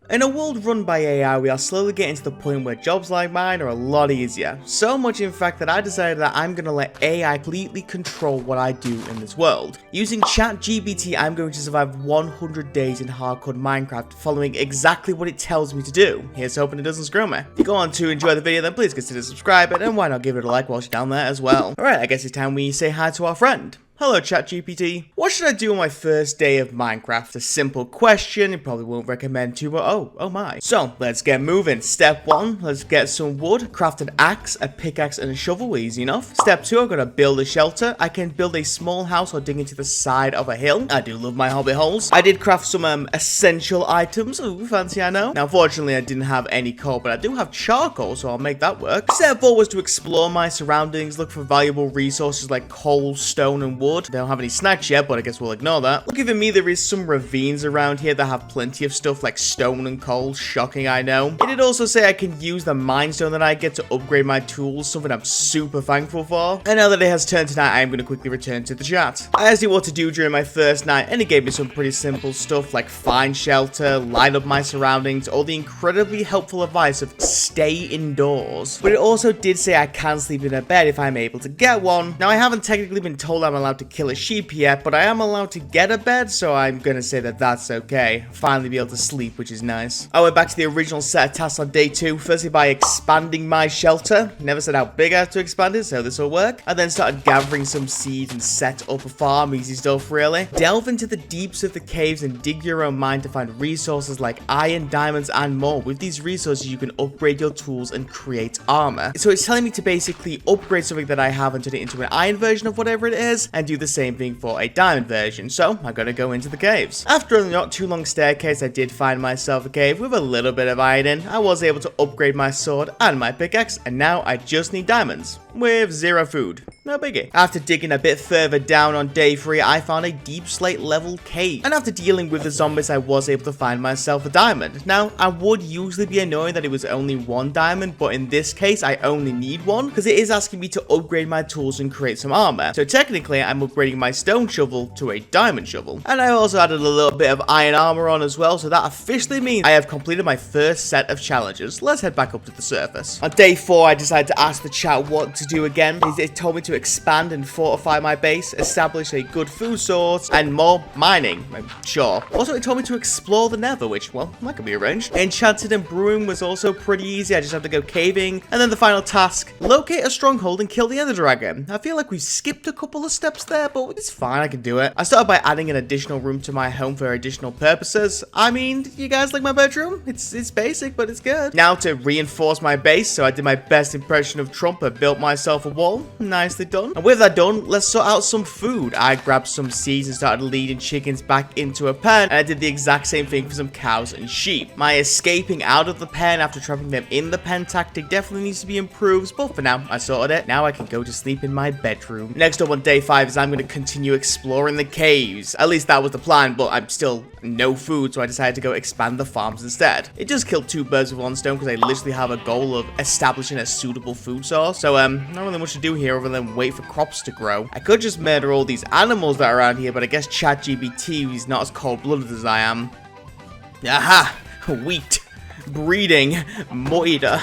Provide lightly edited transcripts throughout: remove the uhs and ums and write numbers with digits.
In a world run by AI, we are slowly getting to the point where jobs like mine are a lot easier. So much in fact that I decided that I'm going to let AI completely control what I do in this world. Using Chat GPT, I'm going to survive 100 days in hardcore Minecraft, following exactly what it tells me to do. Here's hoping it doesn't screw me. If you go on to enjoy the video, then please consider subscribing, and why not give it a like whilst you're down there as well. Alright, I guess it's time we say hi to our friend. Hello Chat GPT. What should I do on my first day of Minecraft? A simple question, it probably won't recommend too much. Oh my. So, let's get moving. Step 1, let's get some wood, craft an axe, a pickaxe and a shovel, easy enough. Step 2, I've got to build a shelter. I can build a small house or dig into the side of a hill. I do love my hobbit holes. I did craft some essential items. Ooh, fancy I know. Now, unfortunately, I didn't have any coal, but I do have charcoal, so I'll make that work. Step 4 was to explore my surroundings, look for valuable resources like coal, stone and wood. They don't have any snacks yet, but I guess we'll ignore that. Lucky for me, there is some ravines around here that have plenty of stuff like stone and coal. Shocking, I know. It did also say I can use the mine stone that I get to upgrade my tools, something I'm super thankful for. And now that it has turned to night, I'm going to quickly return to the chat. I asked it what to do during my first night, and it gave me some pretty simple stuff like find shelter, light up my surroundings, or the incredibly helpful advice of stay indoors. But it also did say I can sleep in a bed if I'm able to get one. Now, I haven't technically been told I'm allowed to kill a sheep yet, but I am allowed to get a bed, so I'm gonna say that that's okay. Finally be able to sleep, which is nice. I went back to the original set of tasks on day 2, firstly by expanding my shelter. Never said how big I had to expand it, so this will work. I then started gathering some seeds and set up a farm, easy stuff really. Delve into the deeps of the caves and dig your own mine to find resources like iron, diamonds, and more. With these resources, you can upgrade your tools and create armor. So it's telling me to basically upgrade something that I have and turn it into an iron version of whatever it is, and do the same thing for a diamond version, so I gotta go into the caves. After a not too long staircase, I did find myself a cave with a little bit of iron in. I was able to upgrade my sword and my pickaxe, and now I just need diamonds with 0 food. No biggie. After digging a bit further down on day 3, I found a deep slate level cave. And after dealing with the zombies, I was able to find myself a diamond. Now, I would usually be annoyed that it was only 1 diamond, but in this case, I only need 1, because it is asking me to upgrade my tools and create some armor. So technically, I'm upgrading my stone shovel to a diamond shovel. And I also added a little bit of iron armor on as well, so that officially means I have completed my first set of challenges. Let's head back up to the surface. On day 4, I decided to ask the chat what to do again. It told me to expand and fortify my base, establish a good food source, and more mining. Sure. Also, it told me to explore the nether, which, well, that could be arranged. Enchanted and brewing was also pretty easy. I just have to go caving. And then the final task, locate a stronghold and kill the ender dragon. I feel like we skipped a couple of steps there, but it's fine, I can do it. I started by adding an additional room to my home for additional purposes. I mean, you guys like my bedroom? It's basic, but it's good. Now to reinforce my base, so I did my best impression of Trump and built myself a wall. Nicely done. And with that done, let's sort out some food. I grabbed some seeds and started leading chickens back into a pen, and I did the exact same thing for some cows and sheep. My escaping out of the pen after trapping them in the pen tactic definitely needs to be improved, but for now, I sorted it. Now I can go to sleep in my bedroom. Next up on day 5 is I'm going to continue exploring the caves. At least that was the plan, but I'm still no food, so I decided to go expand the farms instead. It just killed 2 birds with 1 stone because I literally have a goal of establishing a suitable food source. So, not really much to do here other than wait for crops to grow. I could just murder all these animals that are around here, but I guess Chat GPT is not as cold-blooded as I am. Aha! Wheat. Breeding. Moida.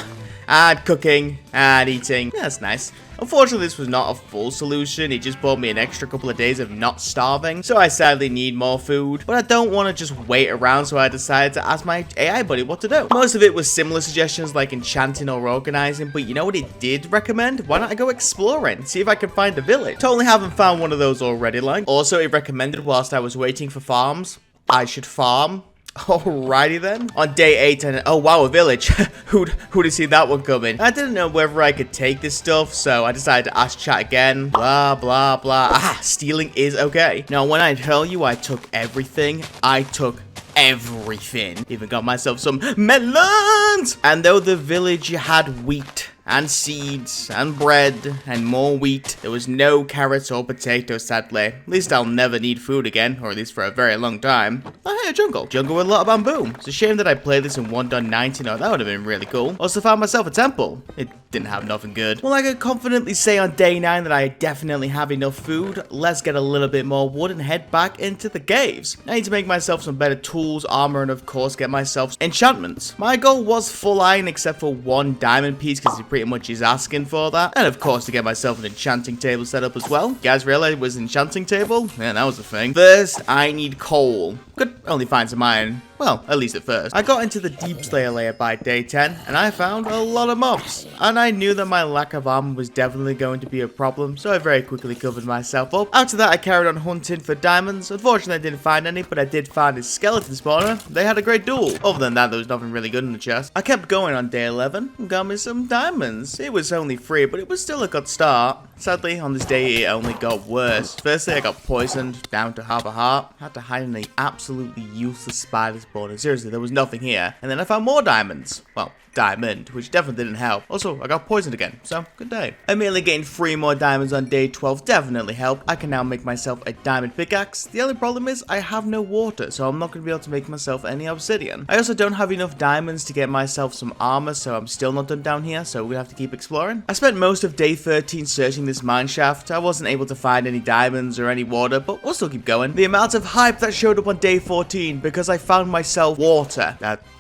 And cooking. And eating. Yeah, that's nice. Unfortunately, this was not a full solution. It just bought me an extra couple of days of not starving, so I sadly need more food. But I don't want to just wait around, so I decided to ask my AI buddy what to do. Most of it was similar suggestions like enchanting or organizing, but you know what it did recommend? Why don't I go exploring, see if I can find a village? Totally haven't found one of those already, like. Also, it recommended whilst I was waiting for farms, I should farm. Alrighty then. On day 8, and oh wow, a village. Who'd have seen that one coming? I didn't know whether I could take this stuff, so I decided to ask chat again. Blah, blah, blah. Ah, stealing is okay. Now, when I tell you I took everything, I took everything. Even got myself some melons! And though the village had wheat and seeds and bread and more wheat, there was no carrots or potatoes, sadly. At least I'll never need food again, or at least for a very long time. Oh hey, a jungle. Jungle with a lot of bamboo. It's a shame that I played this in 1.19, or that would have been really cool. Also found myself a temple. It didn't have nothing good. Well, I could confidently say on day 9 that I definitely have enough food. Let's get a little bit more wood and head back into the caves. I need to make myself some better tools, armor, and of course get myself enchantments. My goal was full iron except for 1 diamond piece because he pretty much is asking for that. And of course to get myself an enchanting table set up as well. You guys realize it was an enchanting table? Man, that was a thing. First, I need coal. Could only find some iron. Well, at least at first. I got into the Deep Slayer layer by day 10, and I found a lot of mobs. And I knew that my lack of armor was definitely going to be a problem, so I very quickly covered myself up. After that, I carried on hunting for diamonds. Unfortunately, I didn't find any, but I did find a skeleton spawner. They had a great duel. Other than that, there was nothing really good in the chest. I kept going on day 11 and got me some diamonds. It was only 3, but it was still a good start. Sadly, on this day, it only got worse. Firstly, I got poisoned down to half a heart. Had to hide in the absolutely useless spider spawner. Seriously, there was nothing here. And then I found more diamonds. Well, diamond, which definitely didn't help. Also, I got poisoned again, so good day. Immediately getting 3 more diamonds on day 12 definitely helped. I can now make myself a diamond pickaxe. The only problem is I have no water, so I'm not going to be able to make myself any obsidian. I also don't have enough diamonds to get myself some armor, so I'm still not done down here, so we have to keep exploring. I spent most of day 13 searching this mine shaft. I wasn't able to find any diamonds or any water, but we'll still keep going. The amount of hype that showed up on day 14 because I found myself water.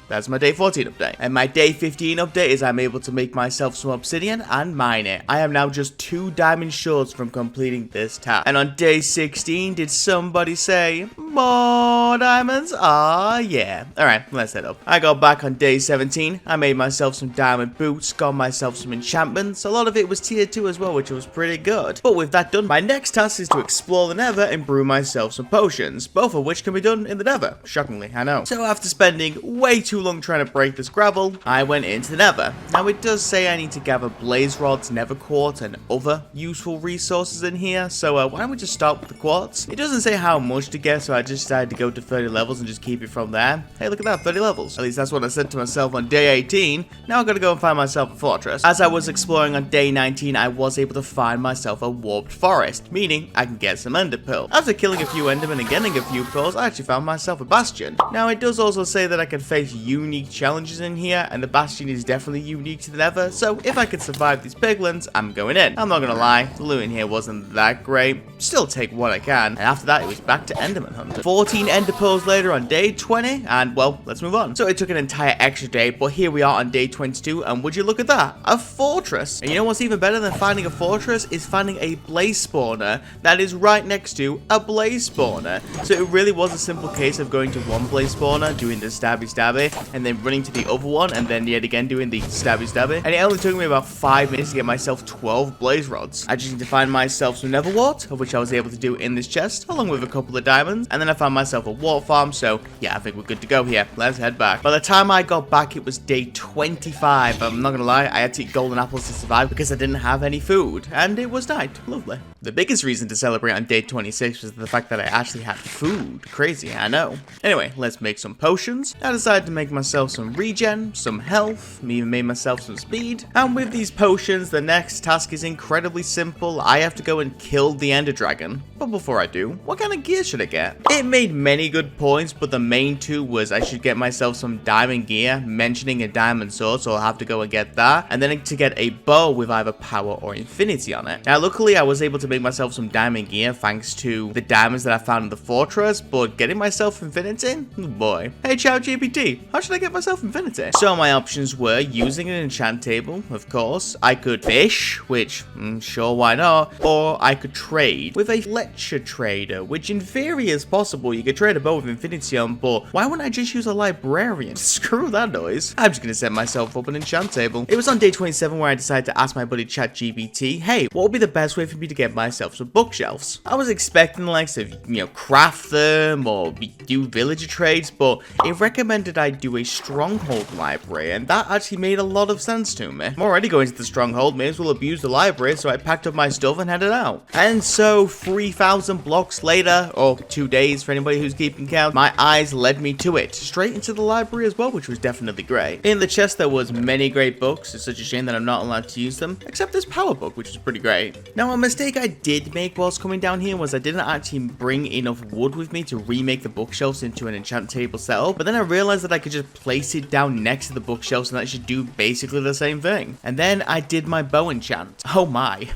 That's my day 14 update. And my day 15 update is I'm able to make myself some obsidian and mine it. I am now just 2 diamond shorts from completing this task. And on day 16, did somebody say, more diamonds? Ah, yeah. Alright, let's head up. I got back on day 17. I made myself some diamond boots, got myself some enchantments. A lot of it was tier 2 as well, which was pretty good. But with that done, my next task is to explore the nether and brew myself some potions, both of which can be done in the nether. Shockingly, I know. So after spending way too long trying to break this gravel, I went into the nether. Now it does say I need to gather blaze rods, nether quartz, and other useful resources in here, so why don't we just start with the quartz? It doesn't say how much to get, so I just decided to go to 30 levels and just keep it from there. Hey, look at that, 30 levels. At least that's what I said to myself on day 18. Now I gotta go and find myself a fortress. As I was exploring on day 19, I was able to find myself a warped forest, meaning I can get some ender pearl. After killing a few endermen and getting a few pearls, I actually found myself a bastion. Now it does also say that I can face unique challenges in here, and the bastion is definitely unique to the nether, so if I could survive these piglins, I'm going in. I'm not gonna lie, the loot in here wasn't that great. Still take what I can, and after that it was back to enderman hunting. 14 ender pearls later on day 20, and well, let's move on. So it took an entire extra day, but here we are on day 22, and would you look at that, a fortress. And you know what's even better than finding a fortress is finding a blaze spawner that is right next to a blaze spawner. So it really was a simple case of going to one blaze spawner, doing the stabby and then running to the other one, and then yet again doing the stabby, and it only took me about 5 minutes to get myself 12 blaze rods. I just need to find myself some nether wart, of which I was able to do in this chest, along with a couple of diamonds, and then I found myself a wart farm, so yeah, I think we're good to go here. Let's head back. By the time I got back, it was day 25. I'm not gonna lie, I had to eat golden apples to survive because I didn't have any food, and it was night. Lovely. The biggest reason to celebrate on day 26 was the fact that I actually had food. Crazy, I know. Anyway, let's make some potions. I decided to make myself some regen, some health, even made myself some speed. And with these potions, the next task is incredibly simple. I have to go and kill the ender dragon. But before I do, what kind of gear should I get? It made many good points, but the main two was I should get myself some diamond gear, mentioning a diamond sword, so I'll have to go and get that. And then to get a bow with either power or infinity on it. Now, luckily, I was able to make myself some diamond gear thanks to the diamonds that I found in the fortress, but getting myself infinity? Oh boy. Hey, Chat GPT, how should I get myself infinity? So my options were using an enchant table, of course. I could fish, which, sure, why not? Or I could trade with a lecture trader, which in theory is possible. You could trade a bow with infinity on, but why wouldn't I just use a librarian? Screw that noise. I'm just gonna set myself up an enchant table. It was on day 27 where I decided to ask my buddy Chat GPT, hey, what would be the best way for me to get myself some bookshelves? I was expecting the likes of, craft them or do villager trades, but it recommended I do a stronghold library, and that actually made a lot of sense to me. I'm already going to the stronghold, may as well abuse the library, so I packed up my stuff and headed out. And so 3,000 blocks later, or 2 days for anybody who's keeping count, my eyes led me to it, straight into the library as well, which was definitely great. In the chest there was many great books. It's such a shame that I'm not allowed to use them, except this power book, which is pretty great. Now a mistake I did make whilst coming down here was I didn't actually bring enough wood with me to remake the bookshelves into an enchant table setup, but then I realized that I could could just place it down next to the bookshelves and that should do basically the same thing. And then I did my bow enchant. Oh my.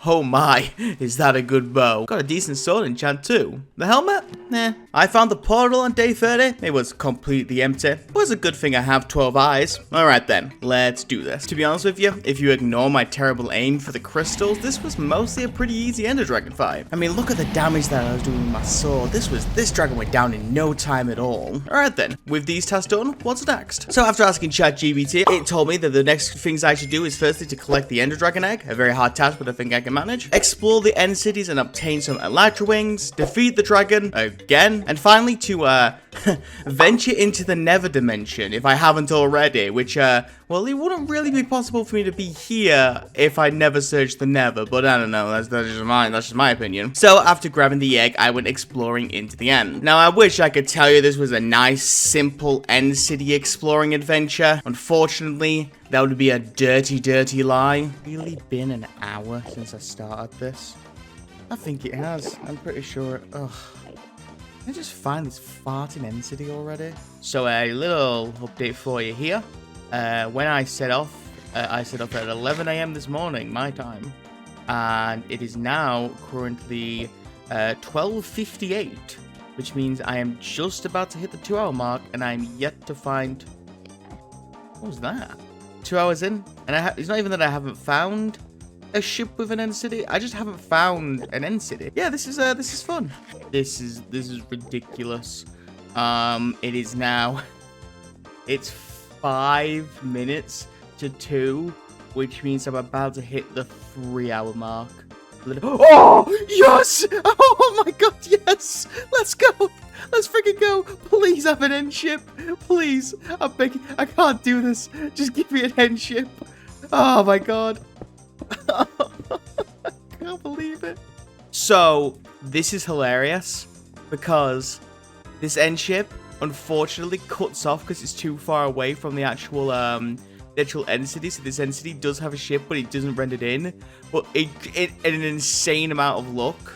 Oh my, is that a good bow? Got a decent sword enchant too. The helmet? Nah. I found the portal on day 30. It was completely empty. It was a good thing I have 12 eyes. Alright then, let's do this. To be honest with you, if you ignore my terrible aim for the crystals, this was mostly a pretty easy Ender Dragon fight. I mean, look at the damage that I was doing with my sword. This dragon went down in no time at all. Alright then, with these tasks done, what's next? So after asking Chat GPT, it told me that the next things I should do is firstly to collect the Ender Dragon egg, a very hard task, but I think I can manage. Explore the end cities and obtain some Elytra wings, defeat the dragon again, and finally to venture into the Nether dimension if I haven't already, which well, it wouldn't really be possible for me to be here if I never searched the Nether, but I don't know, that's just my opinion. So after grabbing the egg, I went exploring into the end. Now I wish I could tell you this was a nice, simple end city exploring adventure. Unfortunately, that would be a dirty lie. Really been an hour since I started this? I think it has. I'm pretty sure. Ugh. I just find this farting end city already. So a little update for you here. When I set off at 11 AM this morning, my time. And it is now currently 12:58, which means I am just about to hit the 2-hour mark, and I'm yet to find... What was that? 2 hours in, and it's not even that I haven't found a ship with an end city. I just haven't found an end city. Yeah, this is fun. This is ridiculous. It is now. It's 5 minutes to 2, which means I'm about to hit the 3-hour mark. Oh yes! Oh my god, yes! Let's go! Let's freaking go! Please have an end ship! Please! I'm begging. I can't do this. Just give me an end ship. Oh my god. I can't believe it. So, this is hilarious because this end ship unfortunately cuts off because it's too far away from the actual end city. So this end city does have a ship, but it doesn't render it in. But in an insane amount of luck,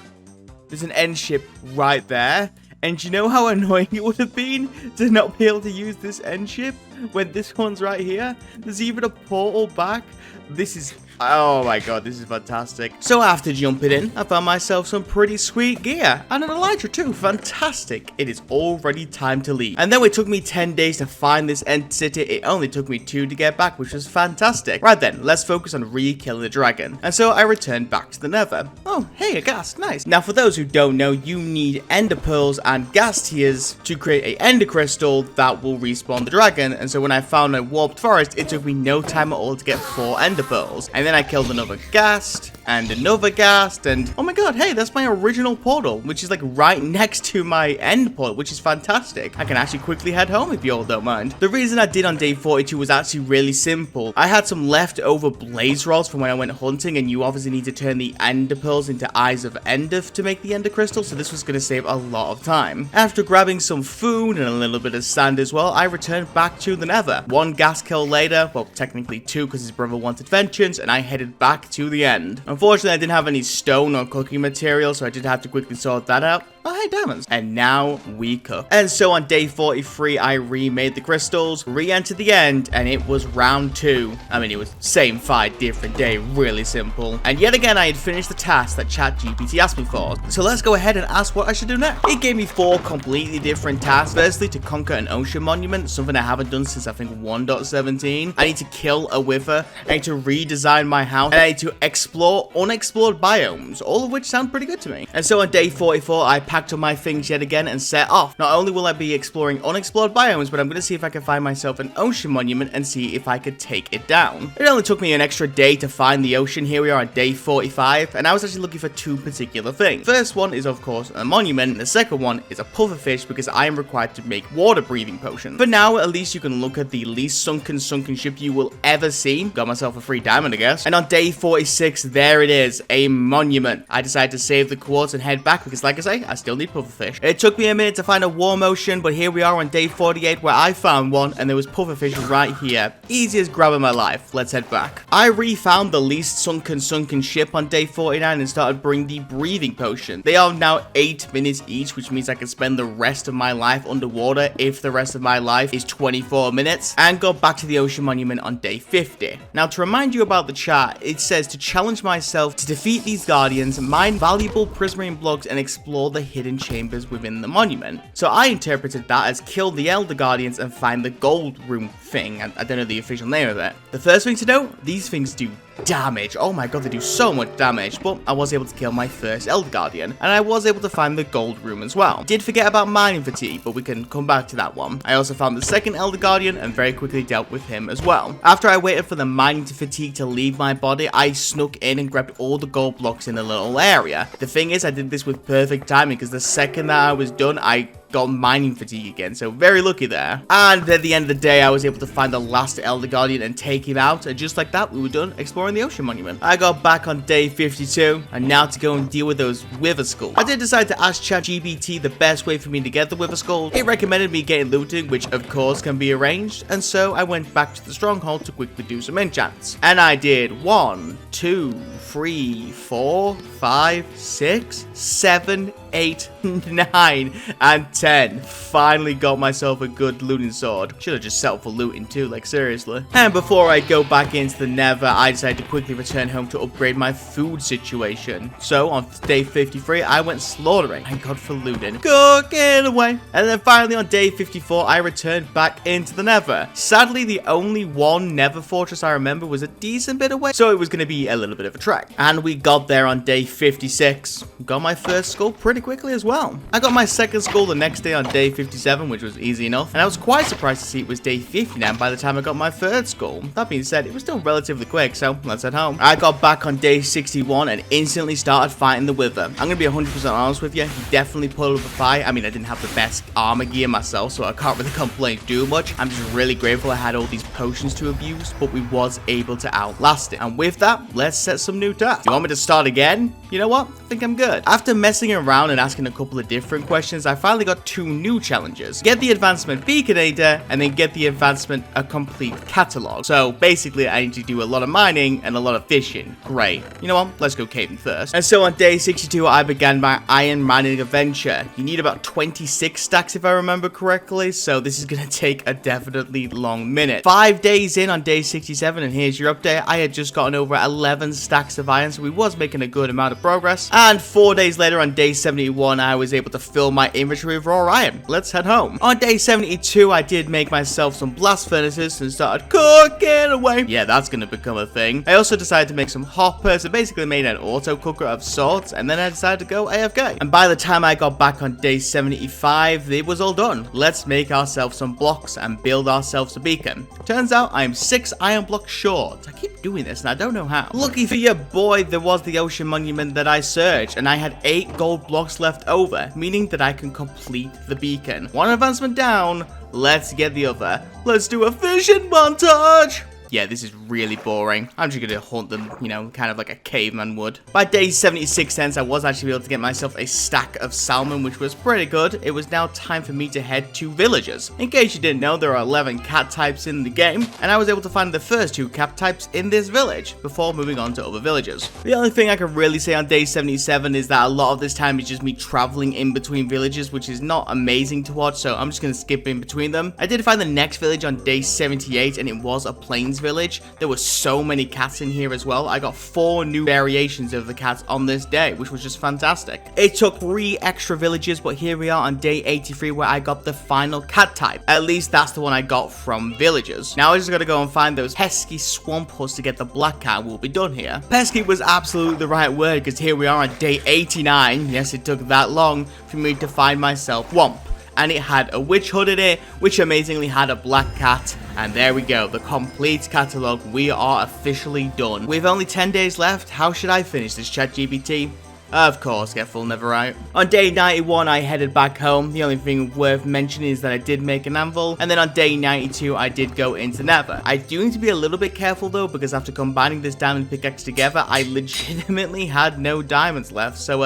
there's an end ship right there. And do you know how annoying it would have been to not be able to use this end ship when this one's right here? There's even a portal back. This is... Oh my god, this is fantastic. So after jumping in, I found myself some pretty sweet gear. And an Elytra too. Fantastic. It is already time to leave. And then it took me 10 days to find this end city. It only took me 2 to get back, which was fantastic. Right then, let's focus on re-killing the dragon. And so I returned back to the Nether. Oh, hey, a ghast. Nice. Now, for those who don't know, you need ender pearls and ghast tears to create a ender crystal that will respawn the dragon. And so when I found a warped forest, it took me no time at all to get 4 ender pearls. And then I killed another ghast and another ghast, and oh my god, hey, that's my original portal, which is like right next to my end portal, which is fantastic. I can actually quickly head home if you all don't mind. The reason I did on day 42 was actually really simple. I had some leftover blaze rods from when I went hunting, and you obviously need to turn the ender pearls into eyes of ender to make the ender crystal, so this was going to save a lot of time. After grabbing some food and a little bit of sand as well, I returned back to the Nether. 1 ghast kill later, well, technically 2 because his brother wanted vengeance, and I headed back to the end. Unfortunately, I didn't have any stone or cooking material, so I did have to quickly sort that out. Oh, hey, diamonds. And now we cook. And so on day 43, I remade the crystals, re-entered the end, and it was round 2. I mean, it was same fight, different day, really simple. And yet again, I had finished the task that Chat GPT asked me for. So let's go ahead and ask what I should do next. It gave me 4 completely different tasks. Firstly, to conquer an ocean monument, something I haven't done since I think 1.17. I need to kill a wither. I need to redesign my house. And I need to explore unexplored biomes, all of which sound pretty good to me. And so on day 44, I packed up my things yet again and set off. Not only will I be exploring unexplored biomes, but I'm going to see if I can find myself an ocean monument and see if I could take it down. It only took me an extra day to find the ocean. Here we are on day 45, and I was actually looking for 2 particular things. First one is, of course, a monument, and the second one is a pufferfish because I am required to make water breathing potions. For now, at least you can look at the least sunken ship you will ever see. Got myself a free diamond, I guess. And on day 46, there it is, a monument. I decided to save the quartz and head back because, like I say, I still need pufferfish. It took me a minute to find a warm ocean, but here we are on day 48 where I found one, and there was pufferfish right here. Easy as grab in my life. Let's head back. I refound the least sunken ship on day 49 and started brewing the breathing potion. They are now 8 minutes each, which means I can spend the rest of my life underwater if the rest of my life is 24 minutes, and go back to the ocean monument on day 50. Now, to remind you about the chat, it says to challenge myself to defeat these guardians, mine valuable prismarine blocks, and explore the hidden chambers within the monument. So I interpreted that as kill the elder guardians and find the gold room thing. I don't know the official name of it. The first thing to note, these things do damage. Oh my god, they do so much damage. But I was able to kill my first Elder Guardian, and I was able to find the gold room as well. Did forget about mining fatigue, but we can come back to that one. I also found the second Elder Guardian and very quickly dealt with him as well. After I waited for the mining fatigue to leave my body, I snuck in and grabbed all the gold blocks in the little area. The thing is, I did this with perfect timing because the second that I was done, I got mining fatigue again, so very lucky there. And at the end of the day, I was able to find the last Elder Guardian and take him out, and just like that, we were done exploring the ocean monument. I got back on day 52, and now to go and deal with those wither skulls. I did decide to ask Chat GPT the best way for me to get the wither skulls. It recommended me getting looting, which of course can be arranged, and so I went back to the stronghold to quickly do some enchants. And I did 1, 2, 3, 4, 5, 6, 7, 8, 9, and 10. Finally got myself a good looting sword. Should have just settled for looting too, like seriously. And before I go back into the nether, I decided to quickly return home to upgrade my food situation. So on day 53, I went slaughtering. Thank God for looting. Cooking away. And then finally on day 54, I returned back into the nether. Sadly, the only one nether fortress I remember was a decent bit away, so it was going to be a little bit of a trek. And we got there on day 56. Got my first skull pretty quickly as well. I got my second skull the next day on day 57, which was easy enough, and I was quite surprised to see it was day 59 by the time I got my third skull. That being said, it was still relatively quick, so let's head home. I got back on day 61 and instantly started fighting the wither. I'm gonna be 100% honest with you, he definitely pulled up a fight. I mean, I didn't have the best armor gear myself, so I can't really complain too much. I'm just really grateful I had all these potions to abuse, but we was able to outlast it. And with that, let's set some new tasks. You want me to start again? You know what? I think I'm good. After messing around and asking a couple of different questions, I finally got 2 new challenges. Get the advancement Beaconator, and then get the advancement a complete catalog. So basically, I need to do a lot of mining and a lot of fishing. Great. You know what? Let's go caving first. And so on day 62, I began my iron mining adventure. You need about 26 stacks if I remember correctly, so this is gonna take a definitely long minute. 5 days in on day 67, and here's your update. I had just gotten over 11 stacks of iron, so we was making a good amount of progress. And 4 days later on day 71, I was able to fill my inventory with raw iron. Let's head home. On day 72, I did make myself some blast furnaces and started cooking away. Yeah, that's gonna become a thing. I also decided to make some hoppers and basically made an auto cooker of sorts, and then I decided to go AFK. And by the time I got back on day 75, it was all done. Let's make ourselves some blocks and build ourselves a beacon. Turns out I am 6 iron blocks short. I keep doing this and I don't know how. Lucky for your boy, there was the ocean monument that I searched, and I had 8 gold blocks left over, meaning that I can complete the beacon. One advancement down, let's get the other. Let's do a fishing montage! Yeah, this is really boring. I'm just gonna hunt them, you know, kind of like a caveman would. By day 76 I was actually able to get myself a stack of salmon, which was pretty good. It was now time for me to head to villages. In case you didn't know, there are 11 cat types in the game, and I was able to find the first 2 cat types in this village before moving on to other villages. The only thing I can really say on day 77 is that a lot of this time is just me traveling in between villages, which is not amazing to watch, so I'm just gonna skip in between them. I did find the next village on day 78, and it was a plains village. There were so many cats in here as well. I got 4 new variations of the cats on this day, which was just fantastic. It took 3 extra villages, but here we are on day 83 where I got the final cat type. At least that's the one I got from villagers. Now I just gotta go and find those pesky swamp huts to get the black cat, and we'll be done here. Pesky was absolutely the right word, because here we are on day 89. Yes, it took that long for me to find myself Womp. And it had a witch hut in it, which amazingly had a black cat. And there we go, the complete catalogue. We are officially done. With only 10 days left, how should I finish this, Chat GPT? Of course, get full netherite. On day 91, I headed back home. The only thing worth mentioning is that I did make an anvil. And then on day 92, I did go into nether. I do need to be a little bit careful though, because after combining this diamond pickaxe together, I legitimately had no diamonds left. So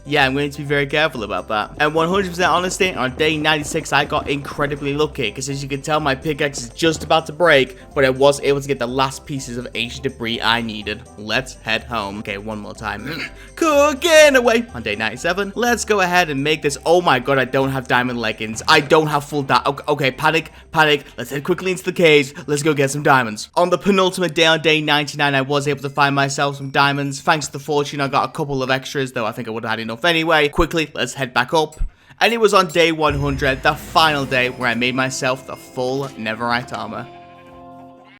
yeah, I'm going to be very careful about that. And 100% honesty, on day 96, I got incredibly lucky, because as you can tell, my pickaxe is just about to break, but I was able to get the last pieces of ancient debris I needed. Let's head home. Okay, one more time. Cooking away. On day 97, let's go ahead and make this. Oh my god, I don't have diamond leggings. I don't have full okay, panic. Let's head quickly into the caves. Let's go get some diamonds. On the penultimate day, on day 99, I was able to find myself some diamonds. Thanks to the fortune, I got a couple of extras, though I think I would have had enough anyway. Quickly, let's head back up. And it was on day 100, the final day, where I made myself the full netherite armor.